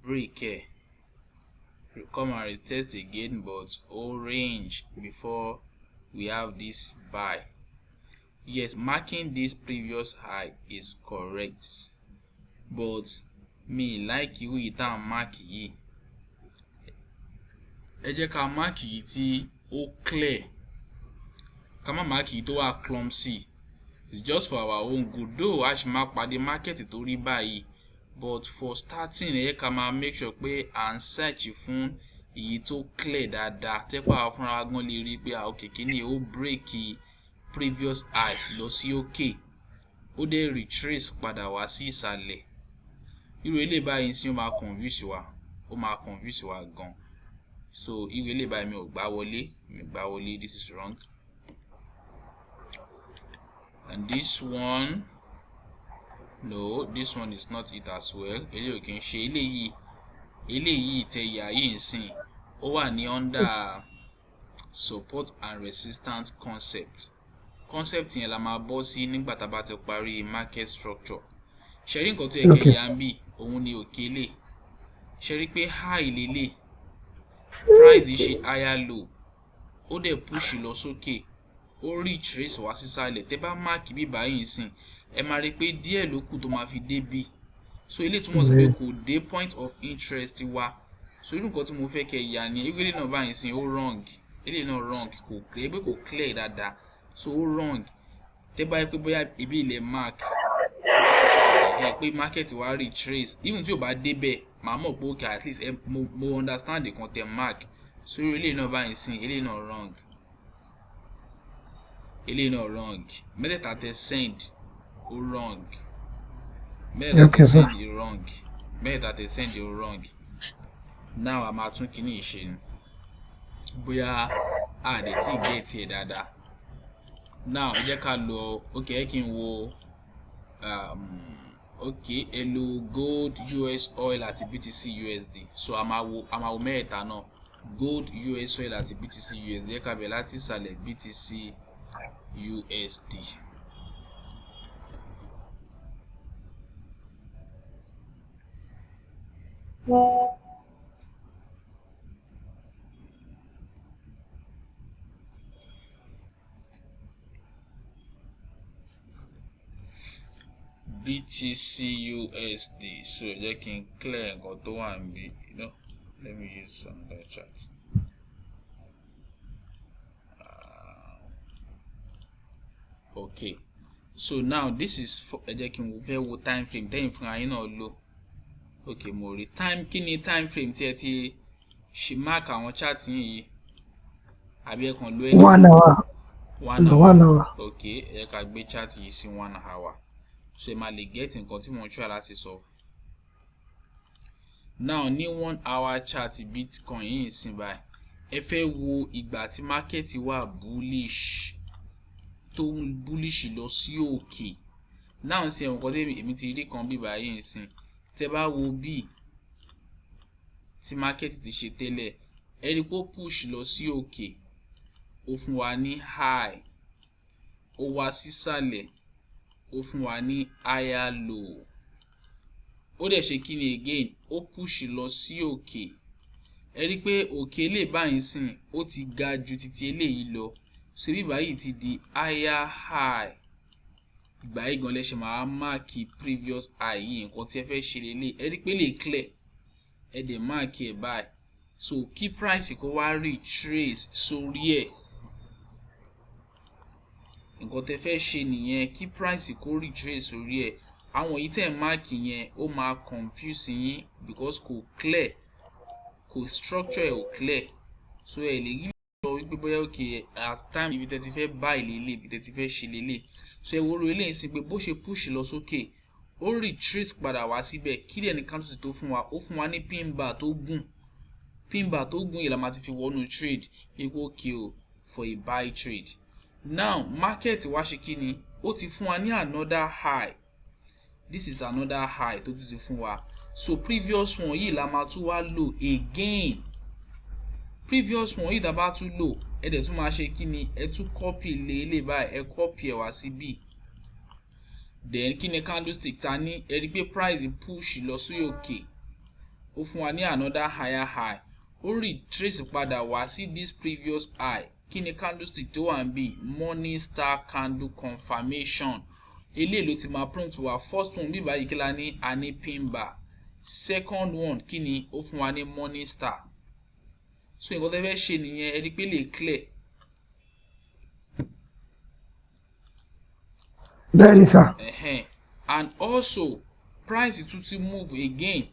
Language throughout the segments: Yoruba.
break here, come and retest again, but all range before we have this buy. Yes, marking this previous high is correct, but me like you ìtàn mark yìí. Ẹ jẹ́ ká mark yìí tí ó clear, ká má mark yìí tó wà clumsy. It's just for our own good. Though a ṣì máa pàdé market tó rí báyìí, but for starting ẹ jẹ́ ká máa make sure pé à ń search fún èyí tó clear dáadáa, tẹ́ pa fúnra wa gan lè rí pé okay kíní ó break previous high lọ sí òkè, ó dé retrace padà wá sí ìsàlẹ̀. Irú eléyìí báyìí sí ó máa confuse wa, gan. So irú eléyìí báyìí mi ò gbà wọlé, this is wrong. And this one, no, this one is not it as well. Eléyìí kì í ṣe eléyìí tẹ ìyá yìí ń sìn, ó wà ní under support and resistance concept. Concept yẹn la máa bọ́ sí nígbà tá bá ti parí market structure. Ṣé rí nǹkan tó yẹ kẹ́ yà ń bì, òun ni òkè lè. Ṣé rí pé high lélẹ̀, price ṣe higher low, ó dẹ̀ push lọ sókè, ó retrace wá sísàlẹ̀. Tẹ́ bá mark bí báyìí sìn, ẹ máa rí pé díẹ̀ ló kù tó máa fi dé bí. So eléyìí túmọ̀ sí pé kò dé point of interest wa. So irú nǹkan tí mo fẹ́ kẹ́ yà ni eléyìí náà báyìí sìn ó wrong, eléyìí náà wrong, kò clear, pé kò clear dáadáa. So ó wrong. Tẹ́ bá yẹ pé bóyá ibi ilẹ̀ mark pé market wa retrace, even tí ó bá débẹ̀ màá mọ̀ pé okay at least mo understand the content mark. So eléyìí náà báyìí sìn, eléyìí náà wrong, eléyìí náà wrong. Mẹ́tẹ̀ẹ̀ta tẹ send ó wrong, mẹ́tẹ̀ẹ̀ta tẹ send ó wrong, mẹ́tẹ̀ẹ̀ta tẹ send ó wrong. Now a máa tún kíní ìṣe ni, bóyá a dẹ̀ tí get ẹ̀ dáadáa. Now ẹ jẹ́ ká lọ, okay ẹ kí n wo okay ẹ lo gold, US oil àti BTC USD. So a máa wo mẹ́ẹ̀ta náà, gold, US oil àti BTC USD. Ẹ ká bẹ̀rẹ̀ láti ìsàlẹ̀ BTC USD. BTC USD. So jẹ́ kí n clear nǹkan tó wà níbí. Let me use another chart. Okay. So now this is for jẹ́ kí n fẹ́ wo time frame tẹ́yìn fún ayé náà lò. Okay, mo rí time, kí ni time frame tí ẹ ti ṣe mark àwọn chart yìí? Àbí ẹ kàn lo ẹni 1 hour. 1 hour. Okay, ẹ ká gbé chart yìí sí 1 hour. So ẹ máa lè get nǹkan tí mo ń try láti sọ. Now ní 1 hour chart Bitcoin yìí sìn báyìí, ẹ fẹ́ wo ìgbà tí market wà bullish, tó bullish lọ sí òkè. Now sí nǹkan tí èmi ti rí kan bí báyìí sìn, tẹ́ bá wo bí tí market ti ṣe tẹ́lẹ̀, ẹ rí pé ó push lọ sí òkè, ó fún wa ní high, ó wá sísàlẹ̀, ó fún wa ní higher low, ó dẹ̀ ṣe kíni again, ó push lọ sí òkè. Ẹ rí pé òkè lè báyìí sìn ó ti ga ju títí eléyìí lọ, so bí báyìí ti di higher high. Ìgbà yìí gan lẹ́ṣẹ̀ máa mark previous high yìí, nǹkan tí ẹ fẹ́ ṣe lélẹ̀. Ẹ rí pé lè clear, ẹ dẹ̀ mark ẹ̀ báyìí. So kí price kó wá retrace sórí ẹ̀, nǹkan tẹ́ fẹ́ ṣe nìyẹn, kí price kó retrace sórí ẹ̀. Àwọn yìí tẹ́ mark yẹn ó máa confuse yín because kò clear, kò structure ẹ̀ ò clear. So ẹ lè rí lọ wípé bóyá okay as time ibi tẹ́ ti fẹ́ buy lélẹ̀, ibi tẹ́ ti fẹ́ ṣe lélẹ̀. So ẹ wo ro eléyìí sí pé bó ṣe push lọ sókè, ó retrace padà wá síbẹ̀. Kí dẹ̀ ní candlestick tó fún wa? Ó fún wa ní pin bar tó gùn. Pin bar tó gùn yìí la máa ti fi wọnú trade, wípé okay o for a buy trade. Now market wá ṣe kí ni? Ó ti fún wa ní another high. This is another high tó tún ti fún wa. So previous one yìí la máa tún wá lò again. Previous one yìí tá bá tún lò, ẹ dẹ̀ tún máa ṣe kí ni? Ẹ tún copy lé báyìí, ẹ copy ẹ̀ wá sí bí. Then kí ni candlestick ta ní? Ẹ rí pé price push lọ sí òkè, ó fún wa ní another higher high, ó retrace padà wá sí this previous high. Kí ni candlestick tó wà ń bí? Morning star candle confirmation. Eléyìí ló ti máa prompt wa. First one bí báyìí kí la ní? A ní pin bar. Second one kí ni? Ó fún wa ní morning star. So nǹkan tó fẹ́ ṣe nìyẹn, ẹ rí pé lè clear. Bẹ́ẹ̀ni sir. And also price tún ti move again.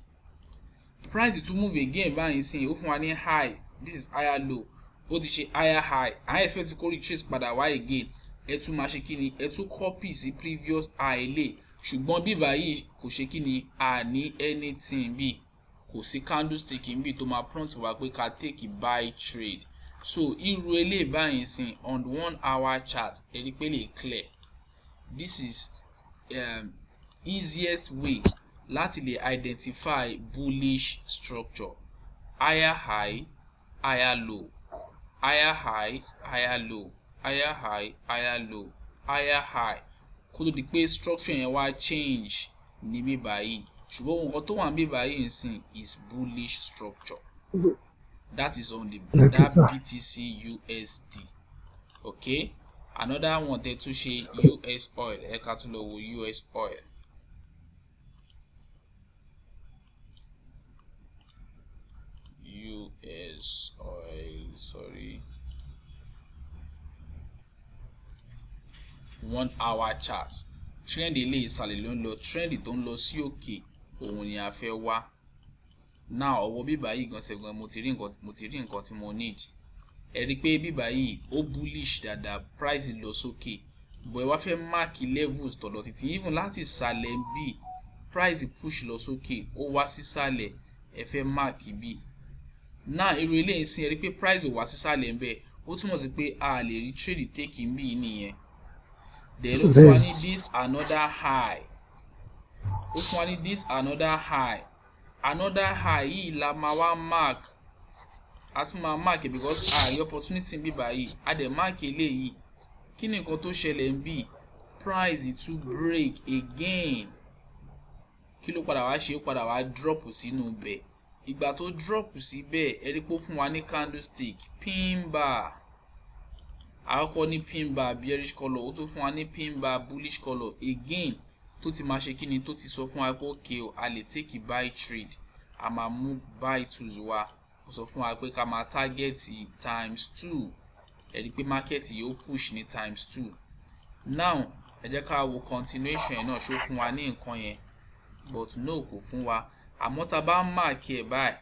Price tún move again báyìí sí, ó fún wa ní high. This is higher low. Ó ti ṣe higher high. I expect kó retrace padà wá again. Ẹ tún máa ṣe kí ni? Ẹ tún copy sí previous high lè. Ṣùgbọ́n bí báyìí kò ṣe kí ni? A ní anything bí. Kò sí candlestick bí tó máa prompt wa pé ká take buy trade. So irú eléyìí báyìí sí on 1 hour chart, ẹ rí pé lè clear. This is easiest way láti lè identify bullish structure. Higher high, higher low. Higher high, higher low. Higher high, higher low. Higher high. Kó tó di pé structure yẹn wá change ní bí báyìí. Ṣùgbọ́n nǹkan tó wà ní bí báyìí nsìn is bullish structure. That is on the that BTC USD. Okay? Another one tẹ́ tún ṣe US oil. Ẹ ká tún lọ wo US oil. US oil, sorry. 1 hour chart. Trend ilé ìsàlẹ̀ ló ń lọ, trend tó ń lọ sí òkè òun ni a fẹ́ wá. Now ọwọ́ bíbá yìí gan ṣẹ́gun mo ti rí nǹkan tí mo need. Ẹ rí pé bíbá yìí ó bullish dáadáa, price lọ sókè. But ẹ wá fẹ́ mark levels tọ̀dọ̀ títí even láti ìsàlẹ̀ bí price push lọ sókè, ó wá sísàlẹ̀, ẹ fẹ́ mark bí. Now irú eléyìí sin ẹ rí pé price ò wá sísàlẹ̀ ń bẹ, ó túmọ̀ sí pé a lè rí trade take bí nìyẹn. Then ó fún wa ní this another high. Ó fún wa ní this another high. Another high yìí la máa wá mark. A tún máa mark because a rí opportunity bí báyìí. A dẹ̀ mark eléyìí. Kí ni nǹkan tó ṣẹlẹ̀ ń bí? Price to break again. Kí ló padà wá ṣe? Ó padà wá drop sínú bẹ̀. Ìgbà tó drop síbẹ̀, ẹ rí pé ó fún wa ní candlestick pin bar. Àkọ́kọ́ ní pin bar bearish color, ó tún fún wa ní pin bar bullish color again. Tó ti máa ṣe kíni? Tó ti sọ fún wa pé okay o, a lè take buy trade. A máa mú buy tools wa. Ó sọ fún wa pé ká máa target ×2. Ẹ rí pé market yìí ó push ní ×2. Now ẹ jẹ́ ká wo continuation yẹn náà, ṣó fún wa ní nǹkan yẹn, but no kò fún wa. Àmọ́ tá bá mark ẹ̀ báyìí,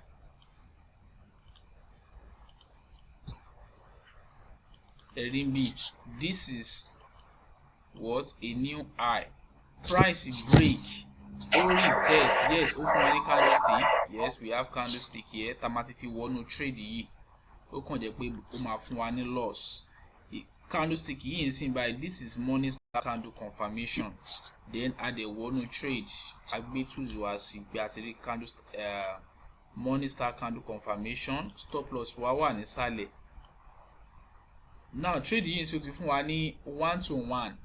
ẹ rí bí this is what a new high. Price break, ó retest, yes, ó fún wa ní candlestick, yes, we have candlestick here. Tá má ti fi wọnú trade yìí, ó kàn jẹ́ pé ó máa fún wa ní loss. Candlestick yìí ń sìn báyìí, this is morning star candle confirmation. Then a dẹ̀ wọnú trade, a gbé tools wá sí pé a ti rí candlestick morning star candle confirmation. Stop loss wa wà nísàlẹ̀. Now trade yìí ń sìn ó ti fún wa ní 1 to 1.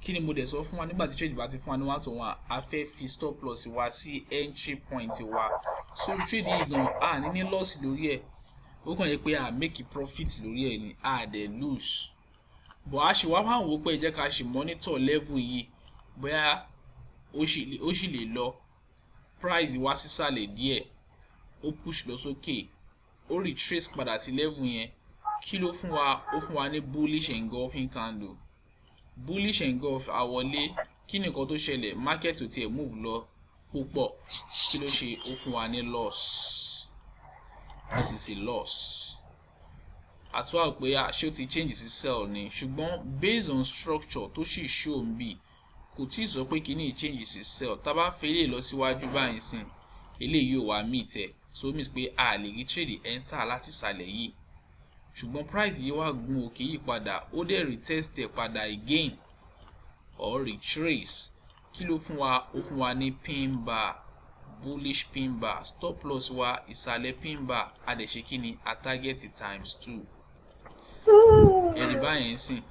Kí ni mo dẹ̀ sọ fún wa nígbà tí trade bá ti fún wa ní 1 to 1, a fẹ́ fi stop loss wa sí entry point wa. So trade yìí gan a ní loss lórí ẹ̀. Ó kàn yẹ pé a make profit lórí ẹ̀ ni, a dẹ̀ lose. But a ṣe wá máa wò pé ẹ jẹ́ ká ṣe monitor level yìí bóyá ó ṣì lè lọ. Price wá sísàlẹ̀ díẹ̀, ó push lọ sókè, ó retrace padà sí level yẹn. Kí ló fún wa? Ó fún wa ní bullish engulfing candle. Bullish engulf àwọlé. Kí ni nǹkan tó ṣẹlẹ̀? Market ò tiẹ̀ move lọ púpọ̀. Kí ló ṣe? Ó fún wa ní loss. This is a loss. Àtúwà pé ṣé ó ti change sí sell ni, ṣùgbọ́n based on structure tó sì show ń bì, kò tí ì sọ pé kíní change sí sell. Tá bá fẹ́ lè lọ síwájú báyìí sìn, eléyìí ò wá meet ẹ̀. So means pé a lè rí trade enter láti ìsàlẹ̀ yìí. Ṣùgbọ́n price yìí wá gun òkè yìí padà, ó dẹ̀ retest ẹ̀ padà again or retrace. Kí ló fún wa? Ó fún wa ní pin bar, bullish pin bar. Stop loss wa ìsàlẹ̀ pin bar, a dẹ̀ ṣe kíni? A target ×2. Ẹ̀rí báyìí ń sìn.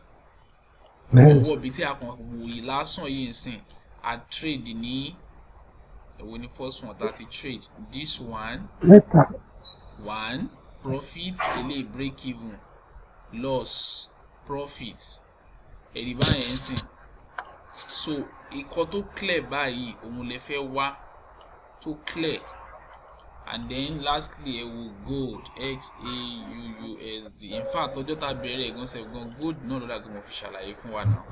Owó bí tí a kàn wò yìí lásán yìí ń sìn, a trade ní When the first one that it trade, this one, one profit, ele break even, loss, profit, so nǹkan tó clear báyìí òun lè fẹ́ wá tó clear. And then lastly gold, XAUUSD. In fact ọjọ́ tá bẹ̀rẹ̀ gan sef gan gold náà ló dàgbé mo fi ṣàlàyé fún wa náà.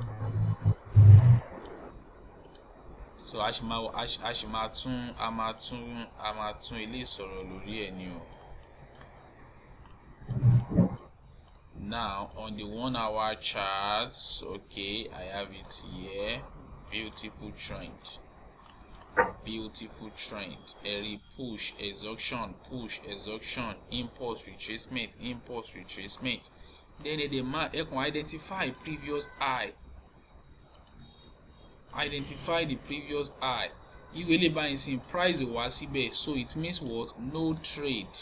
So a ṣì máa tún ilé ìsọ̀rọ̀ lórí ẹ̀ ni o. Now on the 1 hour charts, okay, I have it here. Beautiful trend. Every push, exhaustion, impulse retracement. Then they can identify previous high. Identify the previous high. You really buying in price over síbẹ̀, so it means what? No trade.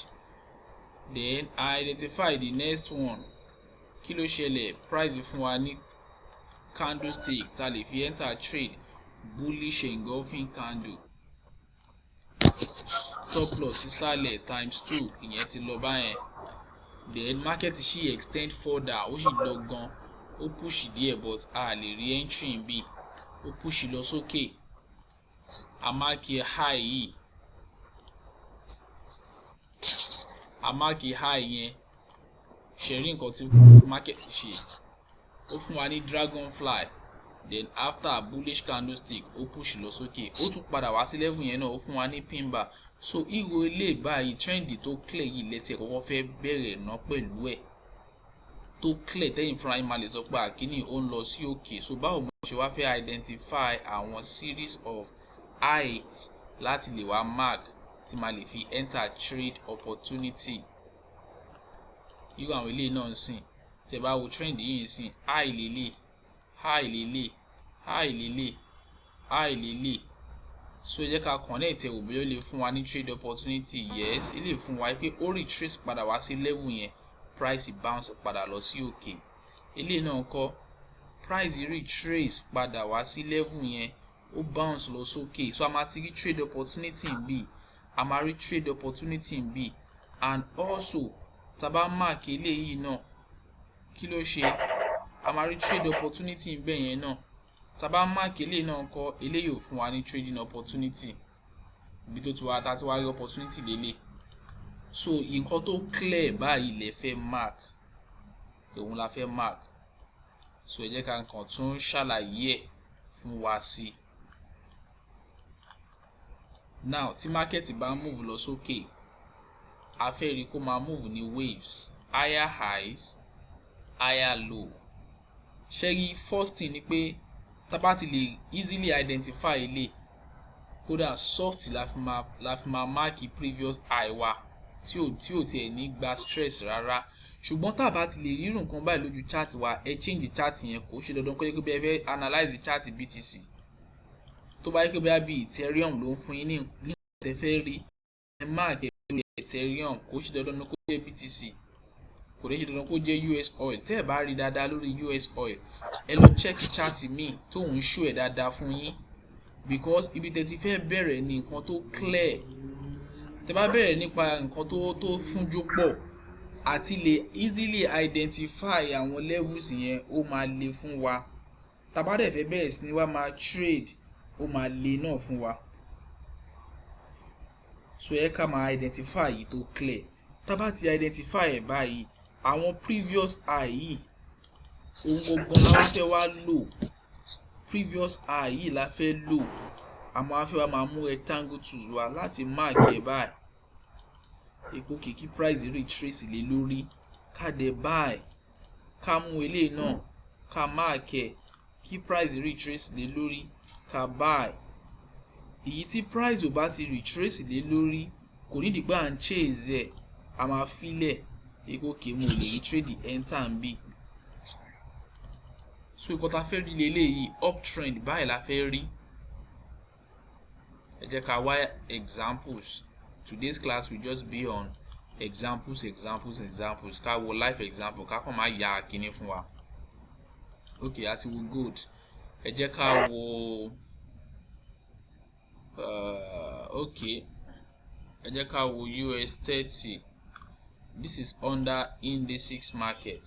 Then I identify the next one. Kí ló ṣẹlẹ̀? Price fún wa ní candlestick tá lè fi enter trade. Bullish engulfing candle. Stop loss sísàlẹ̀ ×2 ìyẹn ti lọ báyẹn. Then market ṣì extend further, ó ṣì lọ gan, ó push díẹ̀ but a lè rí entry bí, ó push lọ sókè. A mark high yìí, yẹn ṣe rí nǹkan tí market ṣe, ó fún wa ní dragonfly. Then after bullish candlestick ó push lọ sókè, ó tún padà wá sí level yẹn náà, ó fún wa ní pin bar. So ìwò ilé báyìí trend tó clear yìí lẹ́tí ẹ̀ kọ́kọ́ fẹ́ bẹ̀rẹ̀ náà pẹ̀lú ẹ̀ tó clear tẹ́yìn fúnra yín máa lè sọ pé àkíní ó ń lọ sí òkè. So báwo mo ṣe wá fẹ́ identify àwọn series of highs láti lè wá mark tí máa lè fi enter trade opportunity. Irú àwọn ilé náà ń sìn, tẹ́ bá wo trend yìí ń sìn, high lélẹ̀. So ẹ jẹ́ ká connect ẹ̀ wò bí ó lè fún wa ní trade opportunity. Yes, ó lè fún wa pé ó retrace padà wá sí level yẹn, price bounce padà lọ sí òkè. Ilé náà ńkọ́, price retrace padà wá sí level yẹn, ó bounce lọ sókè. So a máa ti rí trade opportunity bí, and also tá bá mark eléyìí náà, kí ló ṣe? A máa rí trade opportunity bẹ́ẹ̀ yẹn náà. Tá bá mark eléyìí náà ńkọ́, eléyìí ò fún wa ní trading opportunity. Ibi tó ti wá tá ti wá rí opportunity lélẹ̀. So nǹkan tó clear báyìí lè fẹ́ mark, òun la fẹ́ mark. So ẹ jẹ́ ká nǹkan tún ṣàlàyé ẹ̀ fún wa sí. Now tí market bá move lọ sókè, a fẹ́ rí kó máa move ní waves, higher highs, higher low. Ṣẹ́rí first thing ni pé tá bá ti lè easily identify ilé, kódà soft la fi máa mark previous high wa tí ò tiẹ̀ ní gba stress rárá. Ṣùgbọ́n tá bá ti lè rí nǹkan báyìí lójú chart wa, ẹ change chart yẹn, kò ṣe dandan kó jẹ́ pé ẹ fẹ́ analyze chart BTC. Tó bá yẹ pé bí Ethereum ló ń fún yín ní nǹkan tẹ́ fẹ́ rí, ẹ mark lórí Ethereum, kò ṣe dandan kó jẹ́ BTC, kò ṣe dandan kó jẹ́ US oil. Tẹ́ ẹ bá rí dáadáa lórí US oil, ẹ lọ check chart mi tó ń show ẹ̀ dáadáa fún yín, because ibi tẹ́ ti fẹ́ bẹ̀rẹ̀ ní nǹkan tó clear. Tẹ́ bá bẹ̀rẹ̀ nípa nǹkan tó fúnjú pọ̀, àti lè easily identify àwọn levels yẹn ó máa le fún wa. Tá bá dẹ̀ fẹ́ bẹ̀rẹ̀ sí ní wá máa trade, ó máa le náà fún wa. So ẹ ká máa identify yìí tó clear. Tá bá ti identify ẹ̀ báyìí, àwọn previous high yìí ohun gbogbo la fẹ́ wá lò. Previous high yìí la fẹ́ lò. Àmọ́ a fẹ́ wá máa mú rectangle tools wa láti mark ẹ̀ báyìí. Epo kìkì price retrace lé lórí, ká dẹ̀ buy, ká mú eléyìí náà, ká mark ẹ̀, kí price retrace lé lórí, ká buy. Èyí tí price ò bá ti retrace lé lórí, kò ní dìgbà à ń chase ẹ̀, a máa filẹ̀. Epo kì í mú lè rí trade enter ń bí. So nǹkan tá fẹ́ rí leléyìí, uptrend báyìí la fẹ́ rí. Ẹ jẹ́ ká wá examples. Today's class will just be on examples. Ká wo live example, ká kàn máa ya kíní fún wa. Okay, àti wo gold. Ẹ jẹ́ ká wo Okay, ẹ jẹ́ ká wo US 30. This is under Indices market.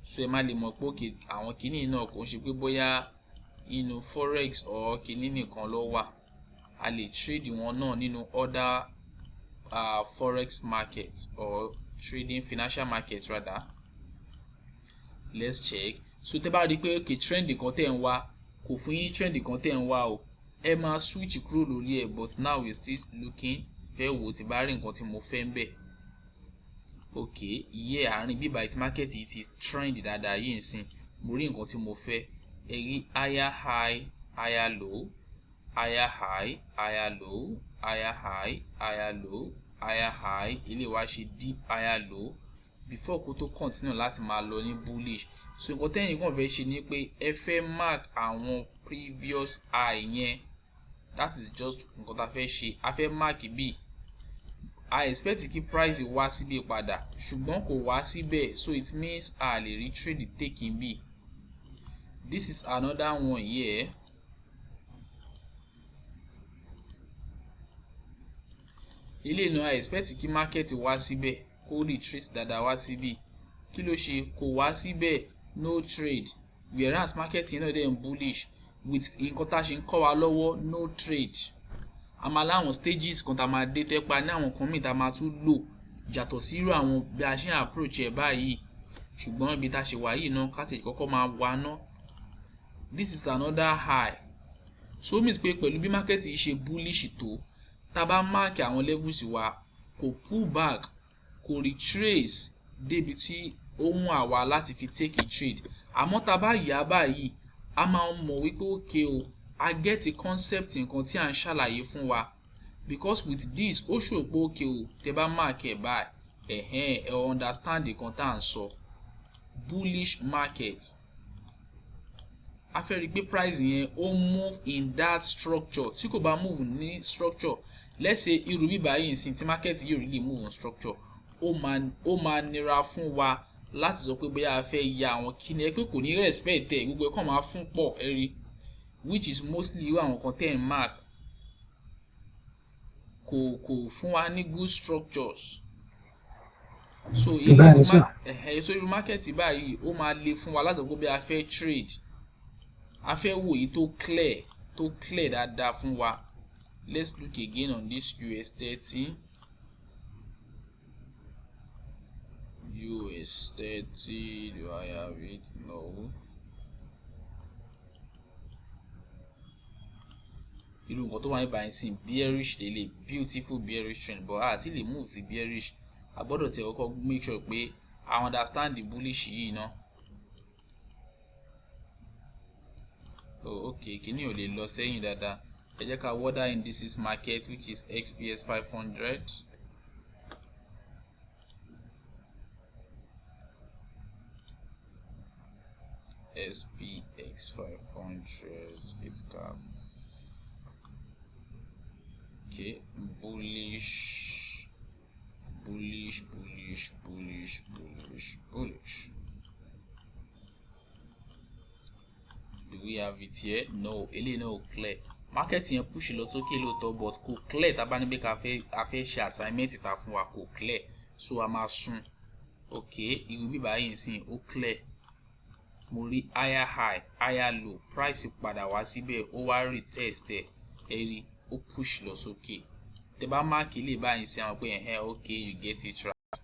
So ẹ má lè mọ̀ pé okay àwọn kìíní náà kò ń ṣe pé bóyá inú forex or kìíní nìkan ló wà. A lè trade wọn náà nínú other forex market or trading financial market rather. Let's check. So tẹ́ bá rí pé okay trend kan tẹ́ ń wá kò fún yín trend kan tẹ́ ń wá o, ẹ máa switch kúrò lórí ẹ̀, but now we still looking fẹ́ wò tí bá rí nǹkan tí mo fẹ́ ń bẹ̀. Okay, iye àárín bíbá ti market yìí ti trend dáadáa yìí nsìn, mo rí nǹkan tí mo fẹ́. Ẹ rí higher high, higher low, higher high, higher low, higher high, higher low, higher high, ilé wa ṣe deep higher low before kó tó continue láti máa lọ ní bullish. So nǹkan tẹ́yìn kan fẹ́ ṣe ni pé ẹ fẹ́ mark àwọn previous high yẹn. That is just nǹkan tá fẹ́ ṣe. A fẹ́ mark bí I expect kí price wá síbí padà ṣùgbọ́n kò wá síbẹ̀, so it means a lè rí trade taking bí. This is another one here. Ilé náà I expect kí market wá síbẹ̀ kó retrace dáadáa wá síbí. Kí ló ṣe? Kò wá síbẹ̀, no trade. Whereas market yẹn náà dẹ̀ ń bullish with nǹkan tá ṣe ń kọ́ wa lọ́wọ́, no trade. A máa láwọn stages kan tá máa dé tẹ́pa ní àwọn kan míì tá máa tún lò yàtọ̀ sí irú àwọn bí a ṣe ń approach ẹ̀ báyìí. Ṣùgbọ́n ibi tá ṣe wà yìí náà ká tètè kọ́kọ́ máa wá ná. This is another high. So means pé pẹ̀lú bí market yìí ṣe bullish tó, tá bá mark àwọn levels wa kò pull back, kò retrace débi tí ó mú àwa láti fi take a trade. Àmọ́ tá bá yà báyìí, a máa mọ̀ wípé okay o, I get a concept nǹkan tí à ń ṣàlàyé fún wa, because with this ó show pé okay o, tẹ́ bá mark ẹ̀ báyìí ẹ understand nǹkan tá à ń sọ. Bullish market, a fẹ́ rí pé price yẹn ó move in that structure. Tí kò bá move ní structure, let's say irú bíbá yìí nsìn tí market yìí really move on structure, ó máa nira fún wa láti sọ pé bóyá a fẹ́ ya àwọn kíni ẹ pé kò ní respect ẹ̀, gbogbo ẹ̀ kàn máa fún pọ̀ ẹ rí, which is mostly irú àwọn kan tẹ́ ń mark kò fún wa ní good structures. So irú market báyìí ó máa le fún wa láti sọ pé bí a fẹ́ trade, a fẹ́ wò yìí tó clear dáadáa fún wa. Let's look again on this US 30. US 30, do I have it? No. Irú nǹkan tó wà ní báyìí sí bearish lele, beautiful bearish trend, but àti lè move sí bearish. A gbọ́dọ̀ tẹ̀ kọ́kọ́ make sure pé I understand the bullish yìí náà. Oh, okay, kíní ò lè lọ sẹ́yìn dáadáa. Ẹ jẹ́ ká wọ́dà indices market, which is XPS 500. SPX 500, it's cap. Okay, bullish. Do we have it here? No, eléyìí náà ò clear. Market yẹn push lọ sókè lóòótọ́, but kò clear. Tá bá ní pé a fẹ́ ṣe assignment ta fún wa kò clear, so a máa sún. Okay, irú bíbá yìí nsìn ó clear. Mo rí higher high, higher low, price padà wá síbẹ̀, ó wá retest ẹ̀, ẹ rí ó push lọ sókè. Tẹ́ bá mark ilé báyìí sí àwọn pé okay, you get it right.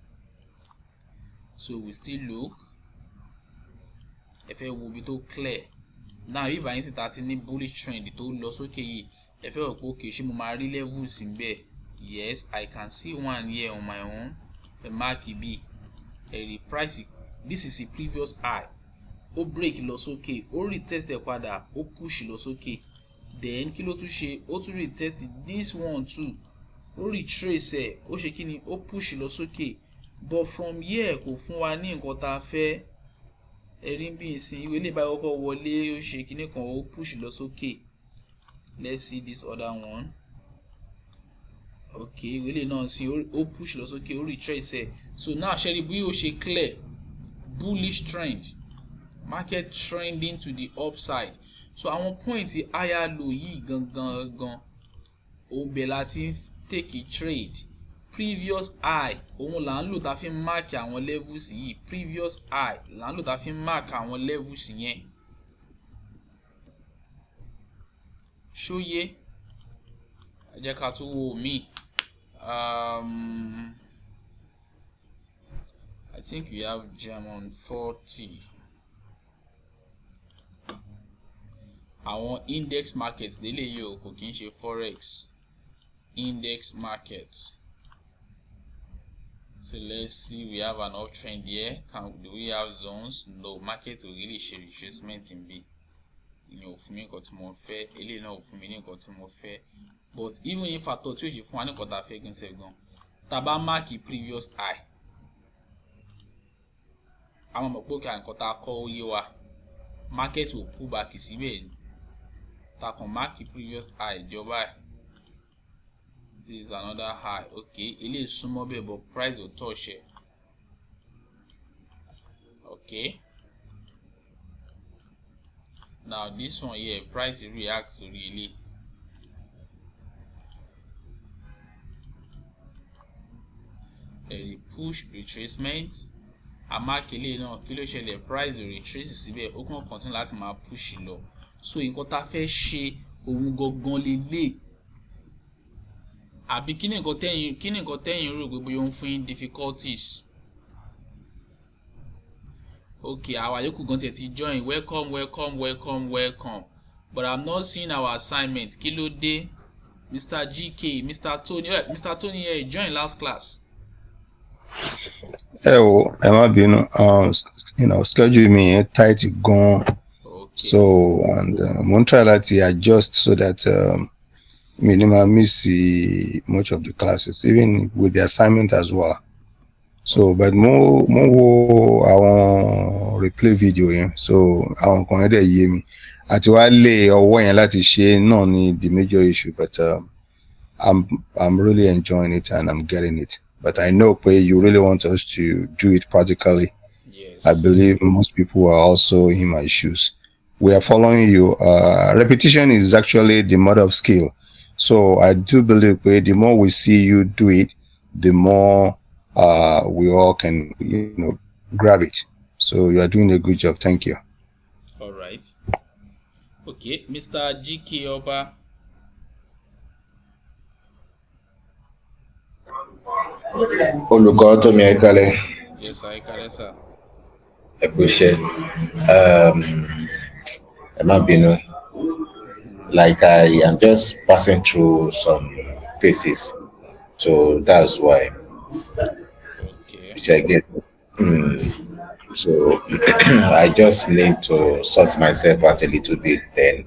So we still look. Ẹ fẹ́ wo ibi tó clear. Now if báyìí sì ta ti ní bullish trend tó lọ sókè yìí, ẹ fẹ́ rò pé okay ṣé mo máa rí levels níbẹ̀? Yes, I can see one here on my own. Ẹ mark ibi, ẹ rí price, this is the previous high. Ó break lọ sókè, ó retest ẹ̀ padà, ó push lọ sókè. Then kí ló tún ṣe? Ó tún retest this one too. Ó retrace ẹ̀, ó ṣe kí ni? Ó push lọ sókè. But from here kò fún wa ní nǹkan tá a fẹ́. Ẹ̀rí bí ìsìn ìwé lè bá kọ́kọ́ wọlé, ó ṣe kíní kan, ó push lọ sókè. Let's see this other one. Okay, ìwé lè náà sí ó push lọ sókè, ó retrace ẹ̀. So now ṣe rí bí ó ṣe clear. Bullish trend. Market trending to the upside. So àwọn point higher low yìí gangan òun bẹ̀ láti take a trade. Previous high òun là ń lò tá fi ń mark àwọn levels yìí. Previous high là ń lò tá fi ń mark àwọn levels yẹn. Ṣóyé, ẹ jẹ́ ká tún wo míì. I think we have German 40. Àwọn index markets lélẹ́yìí o, kò kí ń ṣe forex. Index markets. So let's see, we have an uptrend here. Do we have zones? No, market will really show retracement in B. Ìyẹn ò fún mi nǹkan tí mo fẹ́, eléyìí náà ò fún mi ní nǹkan tí mo fẹ́. But even if àtọ̀ tí ó ṣe fún wa ní nǹkan tá a fẹ́ gbẹ́nsẹ̀ gan, tá a bá mark previous high, a máa mọ̀ pé òkè nǹkan tá a kọ́ ó yé wa. Market ò pull back síbẹ̀ ni. Tá a kàn mark previous high ìjọba ẹ̀. This is another high. Okay, eléyìí súnmọ́ bẹ́ẹ̀ but price ò touch ẹ̀. Okay. Now this one here, price reacts to really. The push retracement. A mark eléyìí náà, kí ló ṣẹlẹ̀, price retrace síbẹ̀, ó kàn continue láti máa push lọ. So nǹkan tá fẹ́ ṣe òun gangan lélẹ̀. Àbí kí ni nǹkan tẹ́yin rò pé bóyá ó ń fún yín difficulties. Okay, àwa yòókù gan tẹ̀ ti join. Welcome. But I'm not seeing our assignment. Kí ló dé? Mr. GK, Mr. Tony. Mr. Tony here, join last class. Ẹ má bínú. Schedule mi tight gan. Okay. So, and I'm try to adjust so that minimum miss much of the classes, even with the assignment as well. So, but more àwọn replay video yẹn. So, àwọn kan dẹ̀ yé mi. Àti wá lè ọwọ́ yẹn láti ṣe náà ni the major issue, but I'm really enjoying it and I'm getting it. But I know you really want us to do it practically. Yes. I believe most people are also in my shoes. We are following you. Repetition is actually the mother of skill. So I do believe the more we see you do it, the more we all can, grab it. So you are doing a good job. Thank you. All right. Okay, Mr. GK Oba. Olùkọ́ tó mi ẹ̀kálẹ̀. Yes, sir, ẹ̀kálẹ̀, sir. Ẹ kú iṣẹ́. Ẹ má bínú. Like I am just passing through some phases, so that's why. Okay. Which I get. So I just need to sort myself out a little bit. Then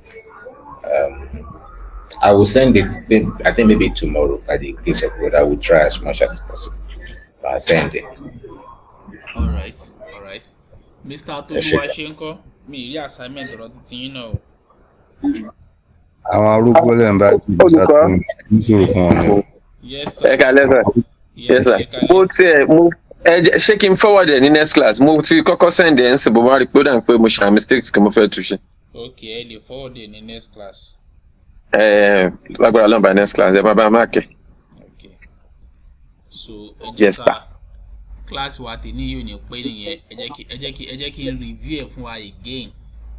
I will send it. I think maybe tomorrow, by the grace of God, I will try as much as possible. But I'll send it. All right. Mr. Toluwashenko, me rí assignment ọ̀rọ̀ títí yín náà o. Àwọn arúgbó lẹ́yìn bá ti bí sátún nítorí fún wọn. Yes, sir. Ẹ kálẹ́ sir. Yes, sir. Ṣé kí n forward ẹ ní next class? Mo ti kọ́kọ́ send ẹ ń sìn bó bá rí pé ó dà pé mo ṣe mistakes kí mo fẹ́ túnṣe. Okay, ẹ lè forward ẹ ní next class. Lágbára lọ́nà by next class ẹ bá bá máàkì. Okay. So Yes, sir. Class wa tèmi yóò ní pé nìyẹn, ẹ jẹ́ kí n review ẹ̀ fún wa again.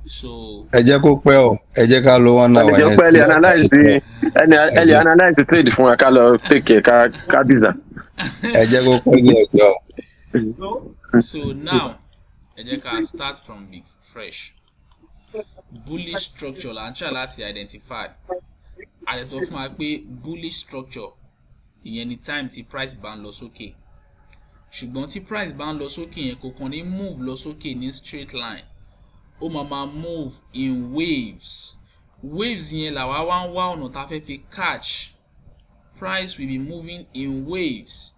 So ẹ jẹ́ kó pẹ́ o, ẹ jẹ́ ká lo 1 hour yẹn. Ẹni pẹ́ ẹni analyze trade fún wa ká lọ take care ká visa. Ẹ jẹ́ kó pẹ́ ní ọjọ́. So now ẹ jẹ́ ká start from the fresh. Bullish structure là ń try láti identify. A lè sọ fún wa pé bullish structure ìyẹn ni time tí price bá ń lọ sókè. Ṣùgbọ́n tí price bá ń lọ sókè yẹn kò kàn ní move lọ sókè ní straight line. Ó máa move in waves. Waves yẹn làwa wá ń wá ọ̀nà tá fẹ́ fi catch. Price will be moving in waves.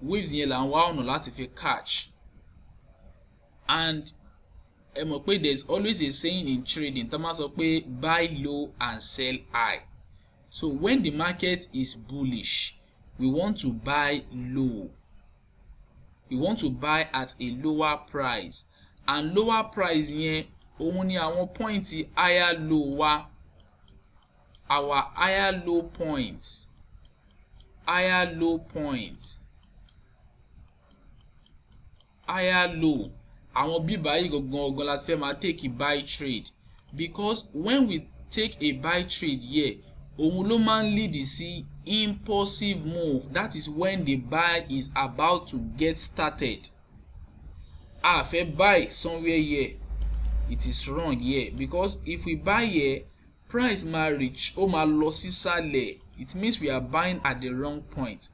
Waves yẹn là ń wá ọ̀nà láti fi catch. And ẹ mọ̀ pé there's always a saying in trading tó máa sọ pé buy low and sell high. So when the market is bullish, we want to buy low. We want to buy at a lower price. And lower price yẹn òun ni àwọn point higher low wa. our higher low point, higher low, àwọn bíbá yìí gangan láti fẹ́ máa take a buy trade, because when we take a buy trade here, òun ló máa ń lead sí impulsive move. That is when the buy is about to get started. A fẹ́ buy somewhere here, it is wrong here, because if we buy here, price máa reach, ó máa lọ sísàlẹ̀. It means we are buying at the wrong point.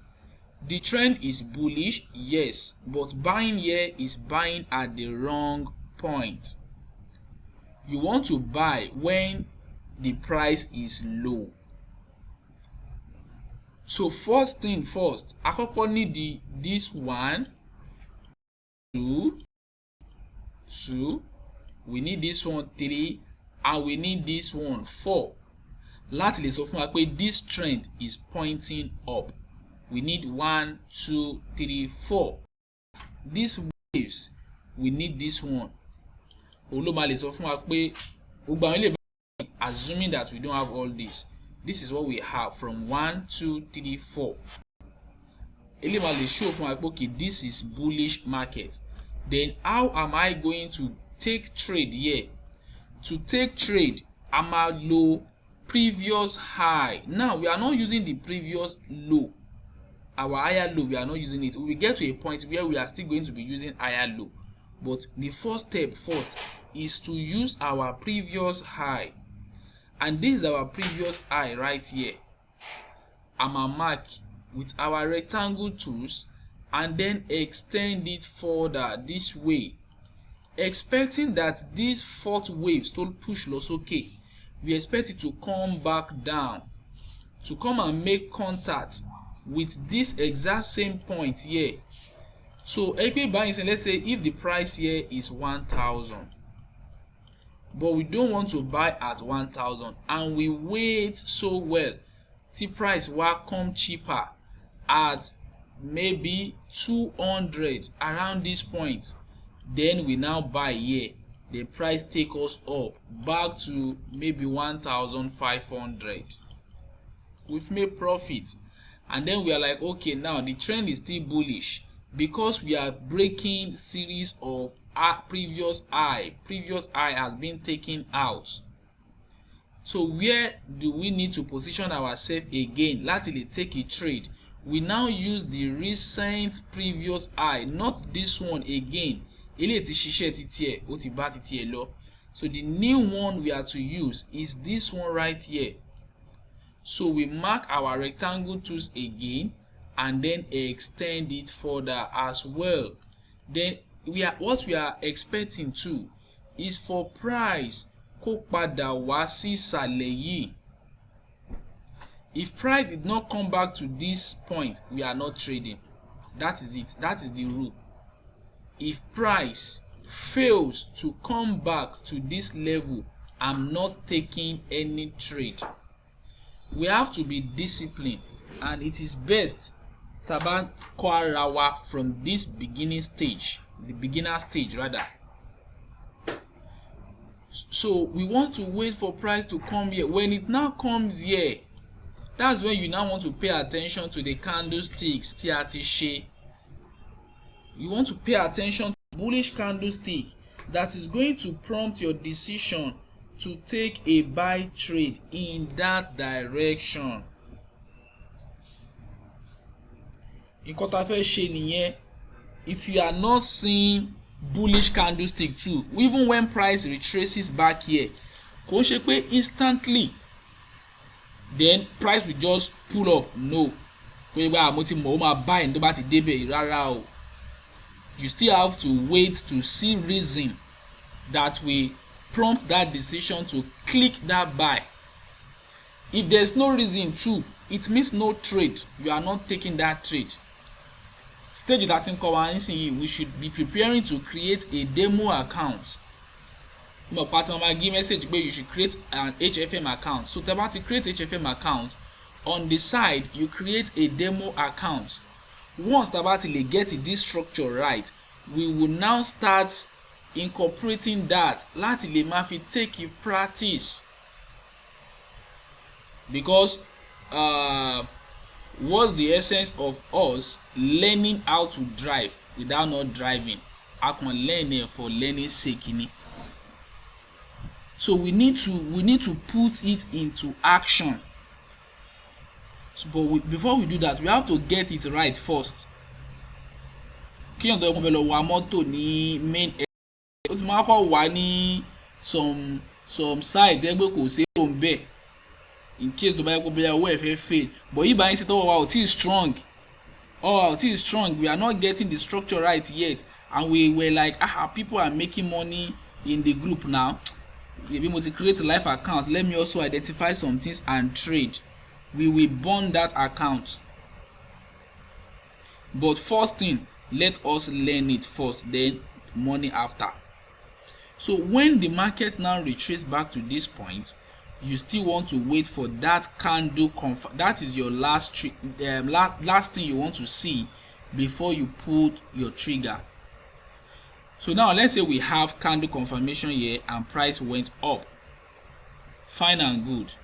The trend is bullish, yes, but buying here is buying at the wrong point. You want to buy when the price is low. So first thing first, akọkọ need this 1, 2, we need this one 3, and we need this one 4. Láti lè sọ fún wa pé this trend is pointing up. We need 1, 2, 3, 4. These waves, we need this one. Òun ló máa lè sọ fún wa pé gbogbo àwọn ilé ìbáraẹni, assuming that we don't have all this. This is what we have from 1, 2, 3, 4. Ele máa lè show fún wa pé okay, this is bullish market. Then how am I going to take trade here? To take trade, a máa lo previous high. Now we are not using the previous low. Our higher low, we are not using it. We will get to a point where we are still going to be using higher low. But the first step first is to use our previous high. And this is our previous high right here. I'm a mark with our rectangle tools and then extend it further this way, expecting that this fourth wave still push loss. Okay, we expect it to come back down, to come and make contact with this exact same point here. So equity buying, let's say if the price here is 1,000, but we don't want to buy at 1,000, and we wait so well till price will come cheaper at maybe 200 around this point, then we now buy here. The price take us up back to maybe 1,500. We've made profit, and then we are like, okay, now the trend is still bullish because we are breaking series of previous high has been taken out. So where do we need to position ourselves again? Lati lè take a trade. We now use the recent previous high, not this one again. Eléyìí ti ṣiṣẹ́ títí ẹ̀, ó ti bá títí ẹ̀ lọ. So the new one we are to use is this one right here. So we mark our rectangle tools again and then extend it further as well. Then what we are expecting too is for price kó padà wá sí ìsàlẹ̀ yìí. If price did not come back to this point, we are not trading. That is it. That is the rule. If price fails to come back to this level, I'm not taking any trade. We have to be disciplined, and it is best tá bá kọ́ ara wa from this beginning stage, the beginner stage rather. So we want to wait for price to come here. When it now comes here, that's when you now want to pay attention to the candlesticks tí a ti ṣe. You want to pay attention to bullish candlestick that is going to prompt your decision to take a buy trade in that direction. Nǹkan tá fẹ́ ṣe nìyẹn. If you are not seeing bullish candlestick too, even when price retraces back here, kò ṣe pé instantly then price will just pull up. No, pé bá mo ti mọ̀ ó máa buy tó bá ti débẹ̀ rárá o. You still have to wait to see reason that will prompt that decision to click that buy. If there's no reason to, it means no trade. You are not taking that trade. Stage that in we should be preparing to create a demo account. No part of my give message where you should create an HFM account. So to create HFM account, on the side you create a demo account. Once Tabatile get this structure right, we will now start incorporating that. Lati le ma fi take you practice. because what's the essence of us learning how to drive without not driving? I can learn it for learning sake. So we need to put it into action. So, but before we do that, we have to get it right first. Kí ọ̀dọ́ ọmọ fẹ́ lọ wa mọ́tò ní main ó ti máa kọ́ wà ní some side ẹgbẹ́ kò sí èrò ń bẹ̀ in case tó bá yẹ kó bẹ́ẹ̀ owó ẹ̀ fẹ́ fail. But yìí báyìí ṣe tọ́wọ́ wa ò tí ì strong. We are not getting the structure right yet, and we were like, people are making money in the group now. Maybe mo ti create a live account. Let me also identify some things and trade. We will burn that account. But first thing, let us learn it first, then money after. So when the market now retraces back to this point, you still want to wait for that candle that is your last thing you want to see before you put your trigger. So now let's say we have candle confirmation here and price went up. Fine and good.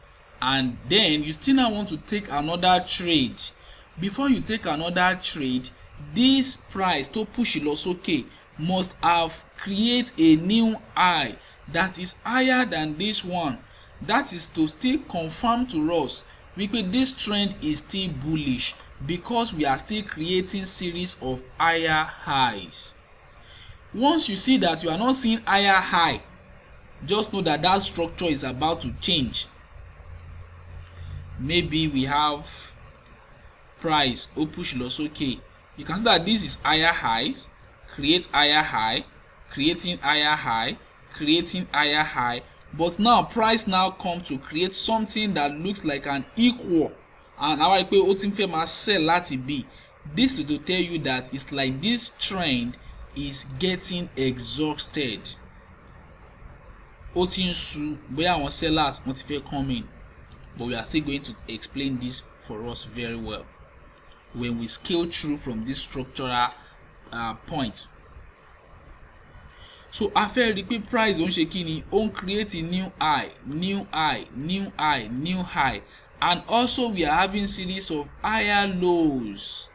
And then you still now want to take another trade. Before you take another trade, this price to push it loss must have create a new high that is higher than this one. That is to still confirm to us because this trend is still bullish, because we are still creating series of higher highs. Once you see that you are not seeing higher high, just know that that structure is about to change. Maybe we have price or push loss. Okay, you can see that this is higher highs, create higher high, creating higher high, creating higher high. But now price now come to create something that looks like an equal, and our ultimate sell lati be. This is to tell you that it's like this trend is getting exhausted. Otinsu where our sellers want to come in, but we are still going to explain this for us very well when we scale through from this structural point. So after the price on shekini on creating new high, new high, new high, new high, and also we are having series of higher lows.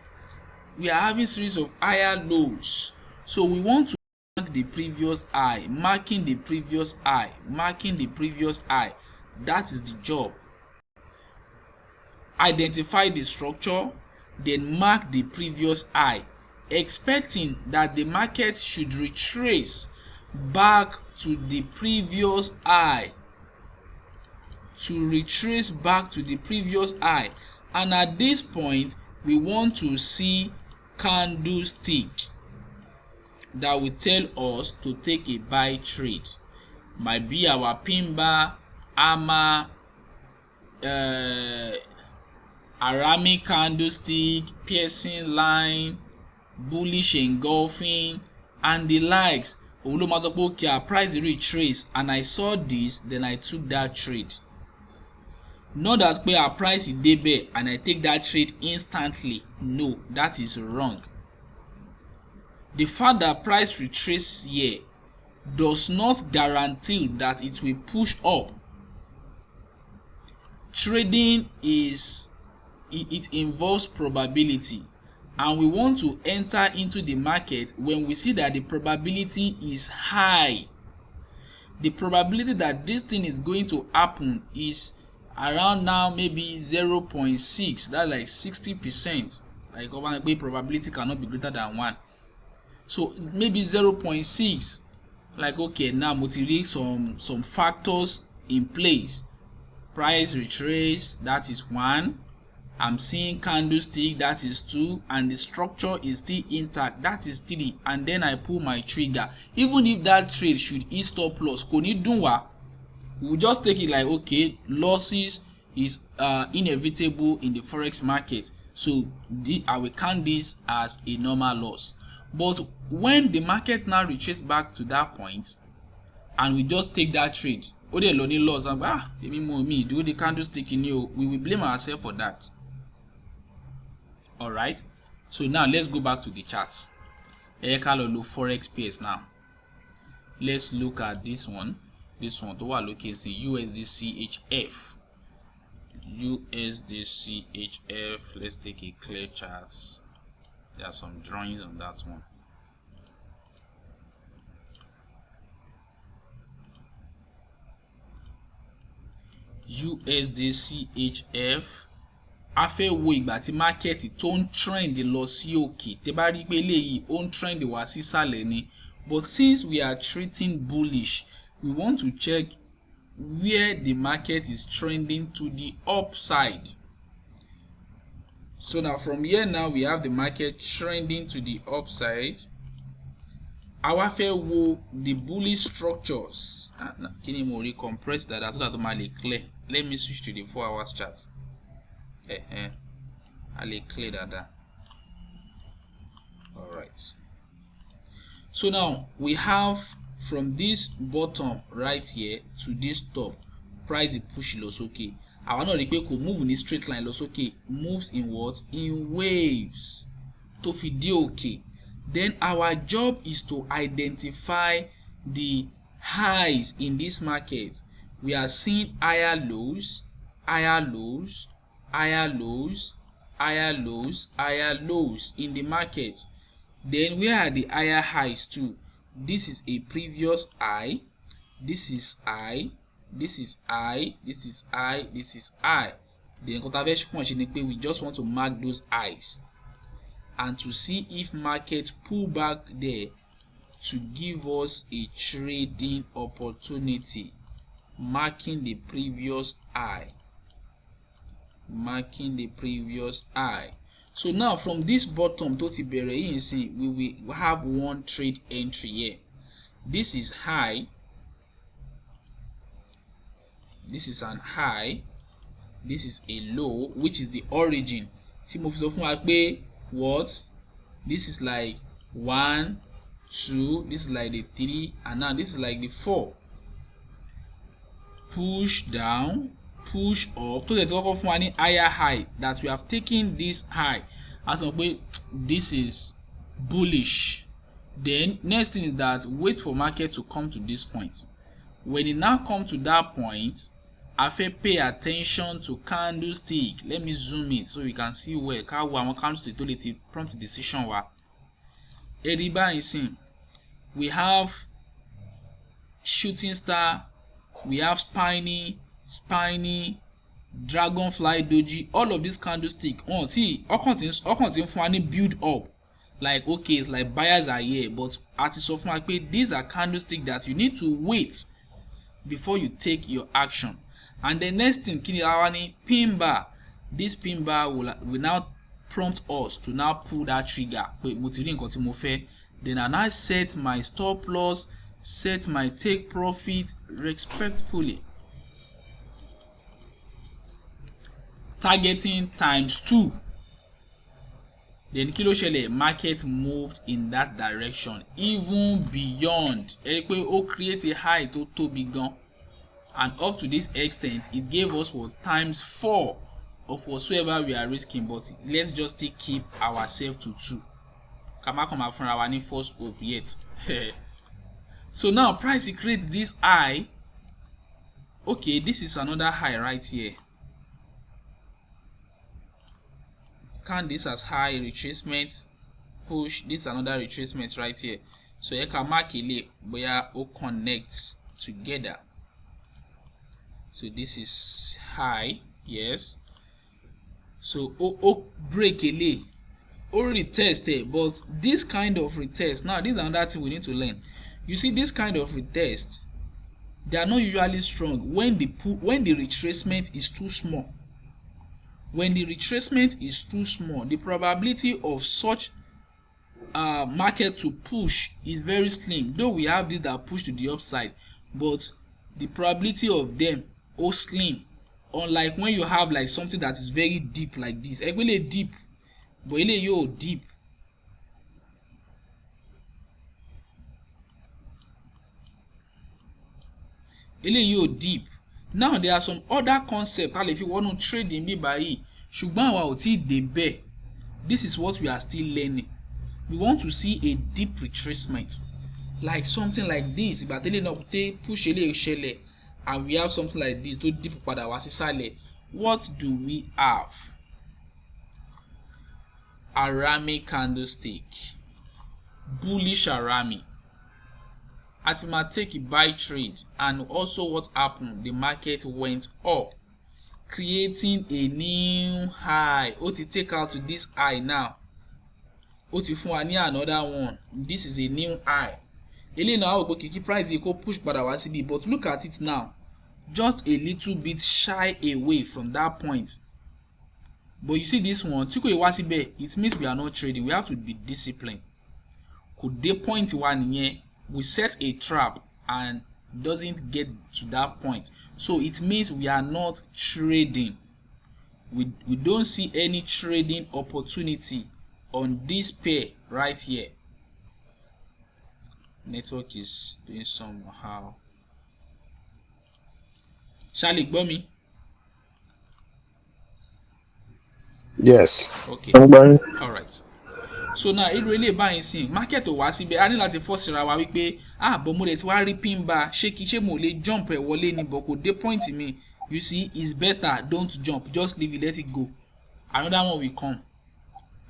So we want to mark the previous high, marking the previous high, marking the previous high. That is the job. Identify the structure, then mark the previous high, expecting that the market should retrace back to the previous high, and at this point we want to see candlestick that will tell us to take a buy trade. Might be our pin bar, hammer, Aramic candlestick, piercing line, bullish engulfing, and the likes. Okay, our price retrace and I saw this, then I took that trade. Not that our price is there and I take that trade instantly. No, that is wrong. The fact that price retrace here does not guarantee that it will push up. Trading it involves probability, and we want to enter into the market when we see that the probability is high. The probability that this thing is going to happen is around now maybe 0.6. That's like 60%. Like probability cannot be greater than 1. So it's maybe 0.6. Like okay, now motivate some factors in place. Price retrace, that is 1. I'm seeing candlestick, that is 2, and the structure is still intact, that is 3, and then I pull my trigger. Even if that trade should hit stop loss, we'll just take it like okay, losses is inevitable in the forex market, so I will count this as a normal loss. But when the market now reaches back to that point and we just take that trade, loni loss, me do the candlestick in you, we will blame ourselves for that. All right, so now let's go back to the charts. Forex pairs now. Let's look at this one. To our location USD CHF. USDCHF. Let's take a clear chart. There are some drawings on that one. USDCHF. A fẹ́ wo ìgbà tí market tó ń trend lọ sí òkè. Tẹ́ bá rí pé eléyìí ó ń trend wá sí ìsàlẹ̀ ni. But since we are treating bullish, we want to check where the market is trending to the upside. So now from here now we have the market trending to the upside. Àwa fẹ́ wo the bullish structures. Kí ni mo recompress that so that ó máa lè clear. Let me switch to the 4 hours chart. I'll clear that. All right. So now we have from this bottom right here to this top, price push lọ sókè. Àwa náà rí pé kò move ní straight line lọ sókè, moves in what? In waves tó fi dé òkè. Then our job is to identify the highs in this market. We are seeing higher lows, higher lows, higher lows, higher lows, higher lows in the market. Then where are the higher highs too? This is a previous high, this is high, this is high, this is high, this is high. Then we just want to mark those highs and to see if market pull back there to give us a trading opportunity, marking the previous high. Marking the previous high. So now from this bottom tó ti bẹ̀rẹ̀ yìí nsìn, we will have one trade entry here. This is high. This is an high. This is a low, which is the origin. Tí mo fi sọ fún wa pé what? This is like 1, 2, this is like the 3, and now this is like the 4. Push down, push up. So let's go for any higher high that we have taken this high. As we this is bullish. Then next thing is that wait for market to come to this point. When it now come to that point, I feel pay attention to candlestick. Let me zoom it so you can see well. Candlestick to let prompt decision wa. Eriba is in. We have shooting star. We have spiny, dragonfly doji. All of these candlestick. Build up. Like okay, it's like buyers are here, but artists of market, these are candlestick that you need to wait before you take your action. And the next thing, pin bar. This pin bar will now prompt us to now pull that trigger. Then I now set my stop loss, set my take profit respectfully. Targeting ×2. Then kilo shele market moved in that direction, even beyond. Create a high to big gun. And up to this extent, it gave us what? ×4 of whatsoever we are risking. But let's just still keep ourselves to 2. Come out from our first hope yet. So now price creates this high. Okay, this is another high right here. Count this as high retracement, push. This is another retracement right here. So you can mark it where all connects together. So this is high, yes. So break a retest, but this kind of retest. Now this is another thing we need to learn. You see, this kind of retest, they are not usually strong when the retracement is too small. When the retracement is too small, the probability of such market to push is very slim. Though we have this that push to the upside, but the probability of them slim. Unlike when you have like something that is very deep like this. Really deep, but really deep. Really deep. Now there are some other concepts. If you want to trade in BBI, this is what we are still learning. We want to see a deep retracement, like something like this. Push and we have something like this to deep. What do we have? Arami candlestick, bullish Arami. At my take a buy trade, and also what happened, the market went up, creating a new high. Ó ti take out to this high now. Ó ti fún wa ní another one. This is a new high. Eléyìí náà wò pé kìkì price yìí kó push padà wá síbi, but look at it now, just a little bit shy away from that point. But you see this one, tí kò wá síbẹ̀, it means we are not trading. We have to be disciplined. Kò dé point wa nìyẹn, we set a trap and doesn't get to that point. So it means we are not trading. We don't see any trading opportunity on this pair right here. Network is doing somehow. Shall it gbọ́ mi? Yes. Okay. All right. So now it really buying sin market to wá síbẹ̀, a ní láti force ra wa wípé but mo lè ti wá rí pin bar, ṣé mo lè jump ẹ wọlé ni, but kò dé point mi. You see, it's better don't jump, just leave it, let it go. Another one will come.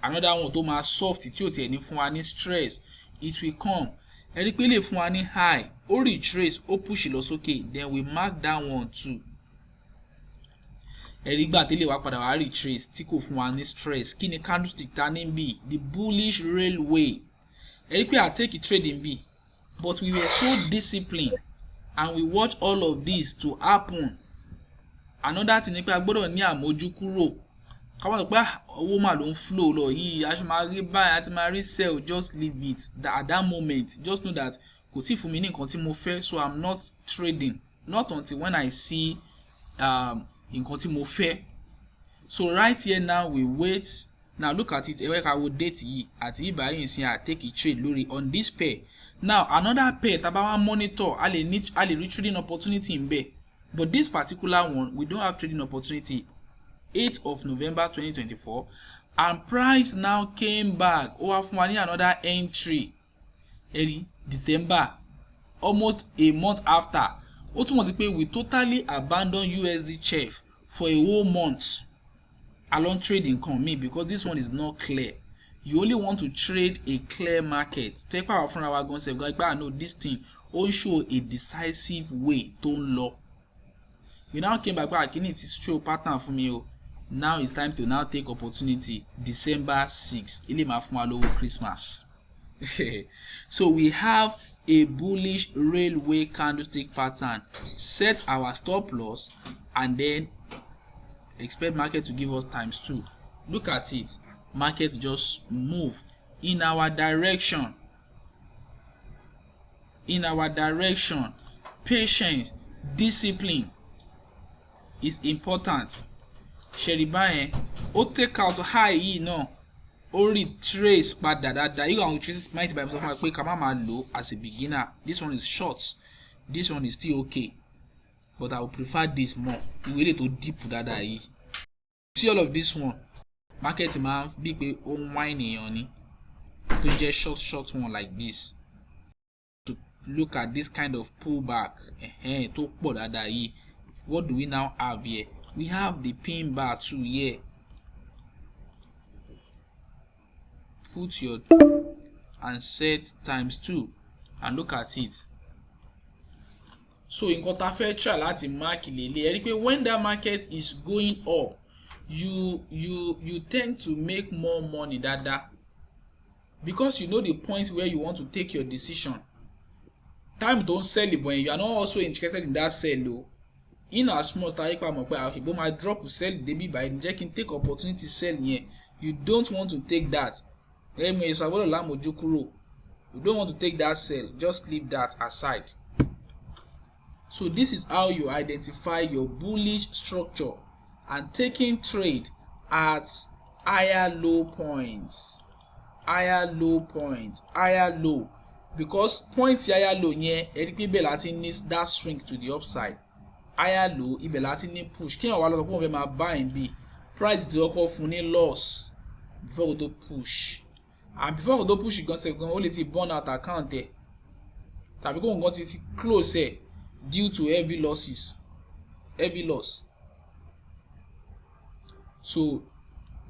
Another one tó máa soft tí ó tiẹ̀ ní fún wa ní stress, it will come. Ẹ rí pé lè fún wa ní high, ó retrace, ó push lọ sókè, then we mark that one too. Ẹ rí gbà tẹ́lẹ̀ wá padà wá retrace tí kò fún wa ní stress. Kí ni candlestick ta ní bí? The bullish railway. Ẹ rí pé I take a trade in B, but we were so disciplined and we watch all of this to happen. Another thing ni pé a gbọ́dọ̀ ní àmójú kúrò. Ká wá sọ pé owó mà ló ń flow lọ yìí, a ṣe máa rí buy, a ti máa rí sell, just leave it. At that moment, just know that kò tí fún mi ní nǹkan tí mo fẹ́, so I'm not trading. Not until when I see nǹkan tí mo fẹ́. So right here now we wait. Now look at it, ẹ wá ká wo date yìí àti ìbá yìí sin I take a trade lórí on this pair. Now another pair tá bá wá monitor, a lè rí trading opportunity in bẹ̀. But this particular one, we don't have trading opportunity. 8th of November 2024, and price now came back. Ó wá fún wa ní another entry. Early December, almost a month after. Ó túmọ̀ sí pé we totally abandon USD chef for a whole month along trading kan mi, because this one is not clear. You only want to trade a clear market. Tó yẹ pé àwọn fúnra wa gan sef gan gbà know this thing ó ń show a decisive way tó ń lọ. We now came back kíní ti show pattern fún mi o. Now it's time to now take opportunity. December 6, ilé máa fún wa lówó Christmas. So we have a bullish railway candlestick pattern. Set our stop loss and then expect market to give us ×2. Look at it. Market just move in our direction. In our direction. Patience, discipline is important. Ṣẹ̀rìbá yẹn, ó take out high yìí náà, ó retrace padà dáadáa. Irú àwọn retraces might be sọ fún wa pé ká má máa lò as a beginner. This one is short, this one is still okay, but I would prefer this more. Ìwé lè tó deep dáadáa yìí. See all of this one, market máa ń bí pé ó ń wine èèyàn ni, tó jẹ́ short one like this. To look at this kind of pullback, tó pọ̀ dáadáa yìí. What do we now have here? We have the pin bar too here. Put your and set ×2 and look at it. So nǹkan tá fẹ́ try láti mark lélẹ̀, ẹ rí pé when that market is going up, you tend to make more money dáadáa, because you know the point where you want to take your decision. Time don't sell it, but you are not also interested in that sell o. In as much as I mọ̀ pé okay, but my drop will sell débi báyìí, jẹ́ kí n take opportunity sell yẹn. You don't want to take that. Ẹ̀mí ẹ̀sọ́ àgbọ̀dọ̀ lámójú kúrò. You don't want to take that sell. Just leave that aside. So this is how you identify your bullish structure and taking trade at higher low points. Higher low point, higher low. Because point higher low yẹn, ẹ rí pé bẹ́ẹ̀ láti ní that swing to the upside. Higher low, ibẹ̀ láti ní push. Kí wọ́n wá lọ́kọ́ wọ́n fẹ́ máa buy in bí price ti kọ́kọ́ fún ní loss before we do push. And before we do push gan sef gan, ó lè ti burn out account ẹ̀. Tàbí kó nǹkan ti fi close ẹ̀ due to heavy losses. Heavy loss. So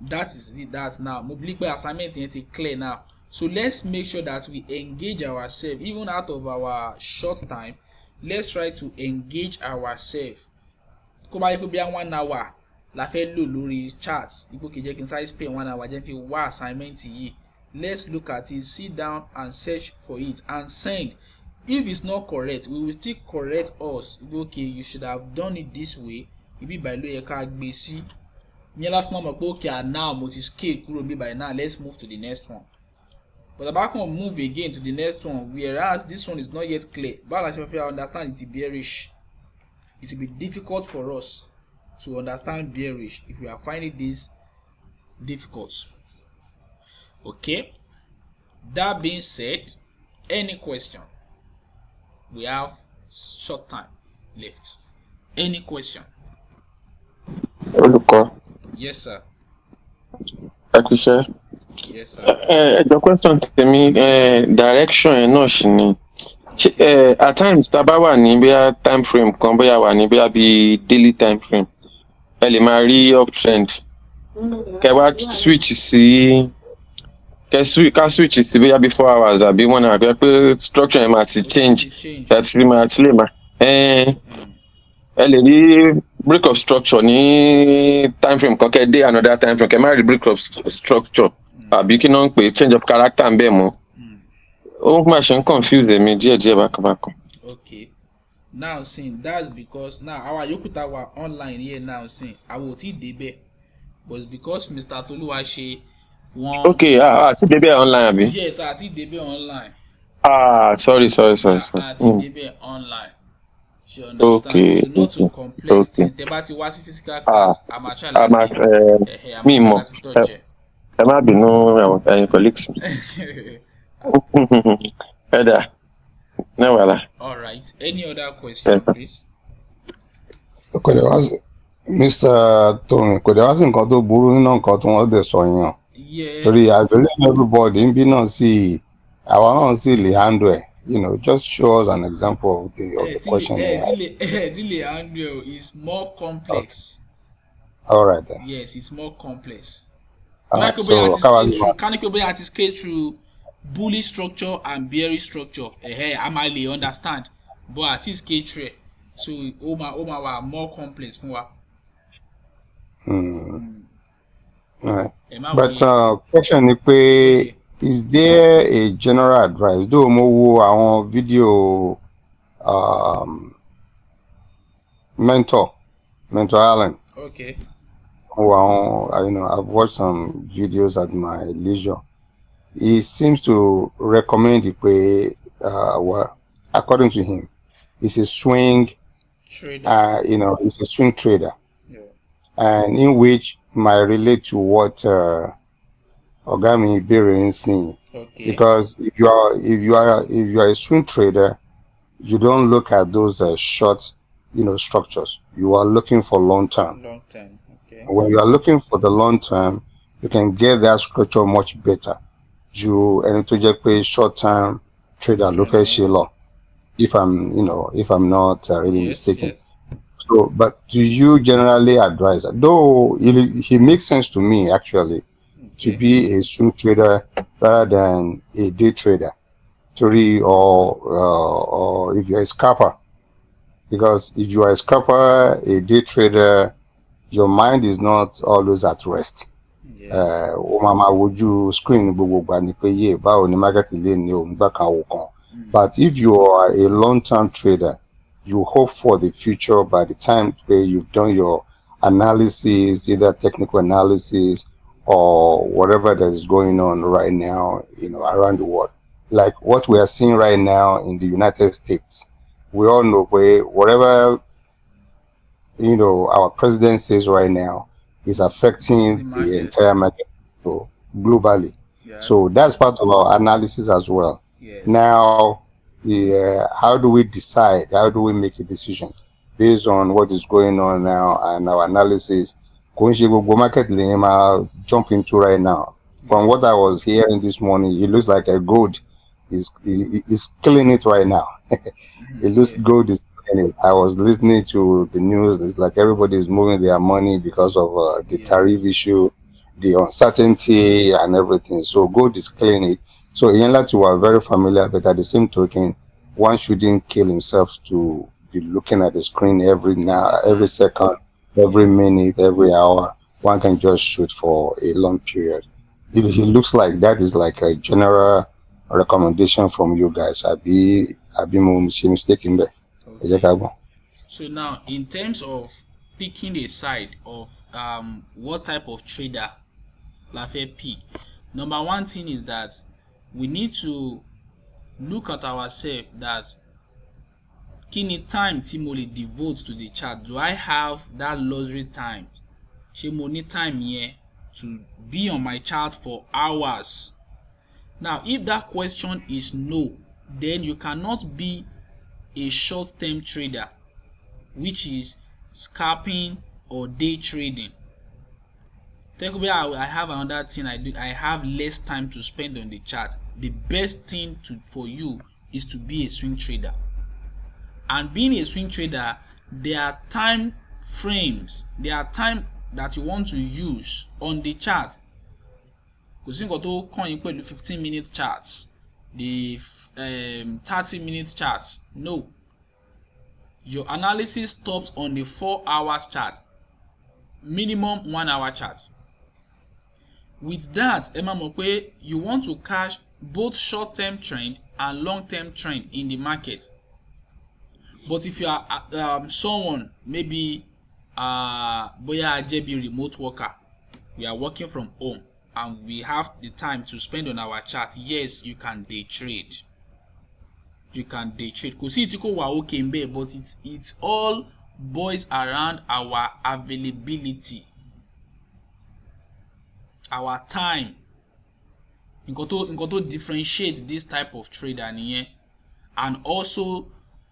that is that now. Mo believe pé assignment yẹn ti clear now. So let's make sure that we engage ourselves even out of our short time. Let's try to engage ourselves. Kó bá yẹ pé bí 1 hour la fẹ́ lò lórí charts, ipò kejì kí n sáré spend 1 hour jẹ́ fi wá assignment yìí. Let's look at it, sit down and search for it and send. If it's not correct, we will still correct us. Okay, you should have done it this way. Ibi by loye ká gbé sí. Yẹn la fún mọ̀ pé okay, now mo ti scale kúrò bí by now. Let's move to the next one. But the back one move again to the next one, whereas this one is not yet clear. But as I understand, it is bearish. It will be difficult for us to understand bearish if we are finding this difficult. Okay. That being said, any question? We have short time left. Any question? Olùkọ́. Yes, sir. Akíṣẹ́. Yes, sir. The question tèmi direction ẹ̀ náà ṣì ni. At times tá a bá wà ní bóyá time frame kan bóyá wà ní bóyá bí daily time frame ẹ lè máa rí uptrend kẹ wá switch sí ká switch sí bóyá bí 4 hours àbí 1 hour bóyá pé structure yẹn máa ti change that really máa ti lè máa ẹ lè rí break of structure ní time frame kan kẹ dé another time frame kẹ má rí break of structure àbí kí náà ń pè change of character ń bẹ̀ mọ́. Oh, my son confused me. Dear, back. Okay. Now, see, that's because now our Yokuta were online here now. See, I will see debe, but because Mr. Toluwaṣe one. Okay, see debe online, abi. Yes, I see debe online. Sorry. I see debe online. You understand? Okay. So not too complex things. The bati wasi physical class. I'm actually. Me more. I might be no colleagues. All right. Any other question, please? Okay, there was Mr. Tony. There was nǹkan tó burú nínú nǹkan tí wọ́n dẹ̀ sọ yẹn. Yes. Torí I believe everybody ń bí náà sí àwa náà sì lè handle ẹ̀. You know, just show us an example of the question. The handle is more complex. All right then. Yes, it's more complex. So can you be articulate through bullish structure and bearish structure? I might understand, but at least K-trade, so Oma were more complex for what? Right. But question is there a general advice? Do mo wo àwọn video mentor Allen. Okay. Wow, I've watched some videos at my leisure. He seems to recommend the way, well, according to him, he's a swing trader. He's a swing trader, and in which might relate to what Ogami Iberi is saying. Okay. Because if you are a swing trader, you don't look at those short, structures. You are looking for long term. When you are looking for the long term, you can get that structure much better. And to just pay short term trader look at Sheila. If I'm not really mistaken. Yes. So, but do you generally advise? Though it makes sense to me actually to be a swing trader rather than a day trader, or if you're a scalper, because if you are a scalper, a day trader, your mind is not always at rest. Would you screen but if you are a long-term trader, you hope for the future. By the time you've done your analysis, either technical analysis or whatever that is going on right now, around the world, like what we are seeing right now in the United States, we all know whatever our president says right now is affecting the entire market globally. Yeah. So that's part of our analysis as well. Yes. Now, how do we decide? How do we make a decision based on what is going on now and our analysis? Market jump into right now. From what I was hearing this morning, it looks like a gold is killing it right now. It looks gold is in it. I was listening to the news. It's like everybody is moving their money because of the tariff issue, the uncertainty, and everything. So gold is killing it. So in Lati, we are very familiar, but at the same token, one shouldn't kill himself to be looking at the screen every second, every minute, every hour. One can just shoot for a long period. It looks like that is like a general recommendation from you guys. I'll be mistaken there. Okay. So now, in terms of picking a side of what type of trader la fẹ́ pick, number one thing is that we need to look at ourselves that kí ni time tí mo lè devote to the chart. Do I have that luxury time? Ṣé mo ní time yẹn to be on my chart for hours? Now, if that question is no, then you cannot be a short-term trader, which is scalping or day trading. I have another thing I do. I have less time to spend on the chart. The best thing for you is to be a swing trader. And being a swing trader, there are time frames. There are time that you want to use on the chart. Kò sí nǹkan tó kàn yín pẹ̀lú 15-minute charts, the 30-minute charts. No. Your analysis stops on the 4 hours chart, minimum 1 hour chart. With that, ẹ máa mọ̀ pé you want to catch both short-term trend and long-term trend in the market. But if you are someone, maybe bóyá jẹ́ bí remote worker, we are working from home and we have the time to spend on our chart, yes, you can day trade. You can day trade. Kò sí ìtí kò wà okay ń bẹ̀, but it's all boils around our availability, our time. Nǹkan tó differentiate this type of trader nìyẹn. And also,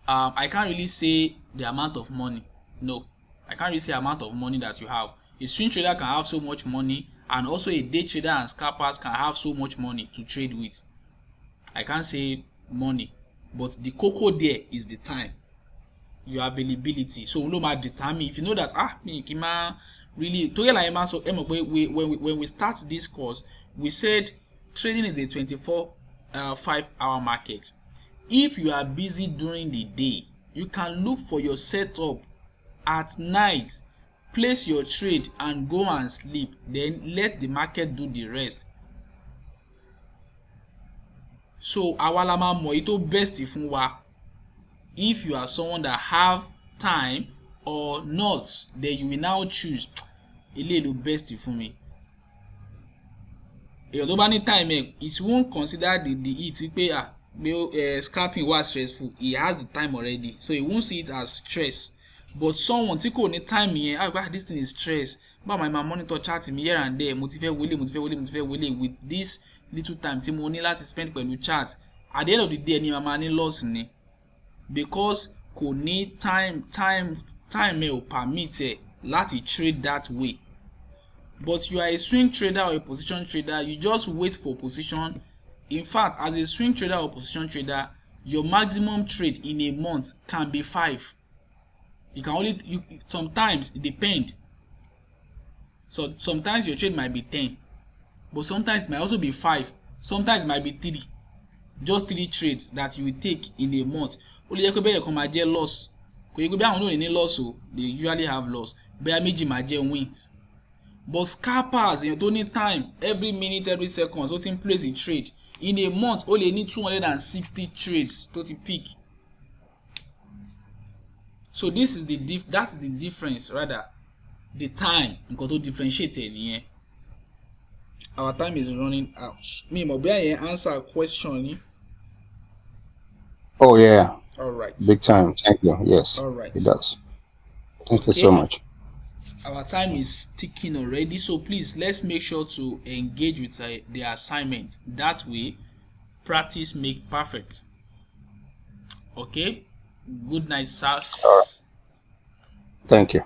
I can't really say the amount of money. No, I can't really say the amount of money that you have. A swing trader can have so much money, and also a day trader and scalpers can have so much money to trade with. I can't say money, but the cocoa there is the time, your availability. So ló máa determine if you know that mi kì í máa really torí like ma so when we start this course, we said trading is a 5-hour market. If you are busy during the day, you can look for your setup at night, place your trade and go and sleep, then let the market do the rest. So àwa la máa mọ̀ èyí tó best fún wa. If you are someone that have time or not, then you will now choose eléyìí ló best fún mi. Èyàn tó bá ní time it won't consider the it wípé scalping was stressful. He has the time already, so he won't see it as stress. But someone tí kò ní time yẹn, this thing is stress, but my monitor chart me here and there, mo ti fẹ́ wọlé with this little time tí mo ní láti spend pẹ̀lú chart. At the end of the day ni màmá ní loss ni, because kò ní time ò permit láti trade that way. But you are a swing trader or a position trader, you just wait for position. In fact, as a swing trader or position trader, your maximum trade in a month can be 5. You can only sometimes it depends. So sometimes your trade might be 10, but sometimes it might also be 5. Sometimes it might be 3. Just 3 trades that you will take in a month. Ó lè jẹ́ pé bẹ́ẹ̀ kan máa jẹ́ loss. Kò yẹ pé bí àwọn náà ní loss o, they usually have loss. Bẹ́ẹ̀ méjì máa jẹ́ wins. But scalpers, èèyàn tó ní time, every minute, every second, ó ti ń place a trade. In a month, ó lè ní 260 trades tó ti pick. So this is that is the difference, rather, the time nǹkan tó differentiate nìyẹn. Our time is running out. Mi mọ̀ bí àyẹn answer question ni. Oh yeah. All right. Big time. Thank you. Yes. All right. It does. Thank you so much. Our time is ticking already, so please let's make sure to engage with the assignment. That way, practice make perfect. Okay. Good night, sir. Thank you.